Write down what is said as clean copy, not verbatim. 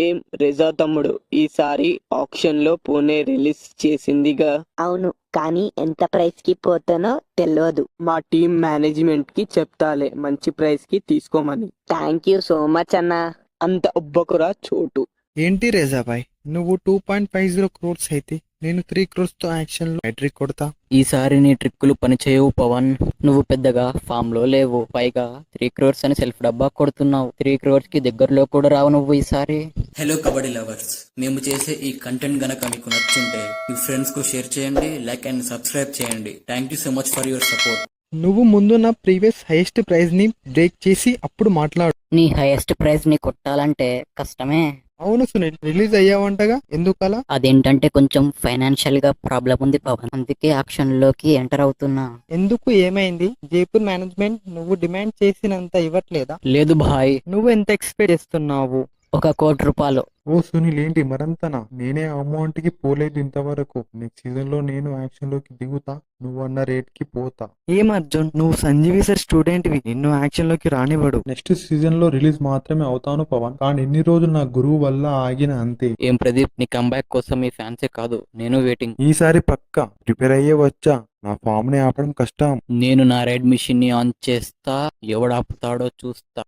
ఏం రేజా తమ్ముడు, ఈసారి ఆక్షన్ లో పూణే రిలీజ్ చేసిందిగా. అవును, కానీ ఎంత ప్రైస్ కి పోతానో తెలియదు. మా టీం మేనేజ్మెంట్ కి చెప్తాలే మంచి ప్రైస్ కి తీసుకోమని. థ్యాంక్ యూ సో మచ్ అన్నా. అంత ఒబ్బకురా చోటు. ఏంటి రేజాబాయ్, నువ్వు 2.50 క్రోర్స్ అయితే నేను 3 క్రోర్స్ తో యాక్షన్ లో హ్యాట్రిక్ కొడతా. ఈసారి నీ ట్రిక్కులు పనిచేయవు పవన్. నువ్వు పెద్దగా ఫామ్ లో లేవు. పైగా 3 crores అని సెల్ఫ్ డబ్బా కొడుతున్నావు. 3 crores కి దగ్గరలో కూడా రావు నువ్వు ఈసారి. హలో కబడ్డీ లవర్స్, మేము చేసే ఈ కంటెంట్ గనక మీకు నచ్చుంటే మీ ఫ్రెండ్స్ కు షేర్ చేయండి, లైక్ అండ్ సబ్స్క్రైబ్ చేయండి. Thank you so much for your support. నువ్వు ముందు నా ప్రీవియస్ హైయెస్ట్ ప్రైజ్ ని బ్రేక్ చేసి అప్పుడు మాట్లాడు. నీ హైయెస్ట్ ప్రైజ్ ని కొట్టాలంటే కష్టమే. అవును సునీల్, రిలీజ్ అయ్యావంటగా, ఎందుకలా? అదేంటంటే కొంచెం ఫైనాన్షియల్ గా ప్రాబ్లం ఉంది పవన్, అందుకే ఆక్షన్ లోకి ఎంటర్ అవుతున్నా. ఎందుకు, ఏమైంది? జైపూర్ మేనేజ్మెంట్ నువ్వు డిమాండ్ చేసినంత ఇవ్వట్లేదా? లేదు భాయ్, నువ్వు ఎంత ఎక్స్పెక్ట్ చేస్తున్నావు? 1 కోటి రూపాయలు. ఓ సునీల్, ఏంటి మరంతనా? నేనే అమౌంట్ కి పోలేదు ఇంతవరకు. నెక్స్ట్ సీజన్ లో నేను యాక్షన్ లోకి దిగుతా, నువ్వు అన్న రేట్ కి పోతా. ఏం అర్జున్, నువ్వు సంజీవి సార్ స్టూడెంట్ వి, నిన్ను యాక్షన్ లోకి రానివ్వడు. నెక్స్ట్ సీజన్ లో రిలీజ్ మాత్రమే అవుతాను పవన్, కానీ ఇన్ని రోజులు నా గురువు వల్ల ఆగిన అంతే. ఏం ప్రదీప్, నీ కంబ్యాక్ కోసం మీ ఫ్యాన్సే కాదు నేను వెయిటింగ్. ఈసారి పక్కా ప్రిపేర్ అయ్యే వచ్చా, నా ఫామ్ ని ఆపడం కష్టం. నేను నా రైడ్ మిషన్ ని ఆన్ చేస్తా, ఎవడు ఆపుతాడో చూస్తా.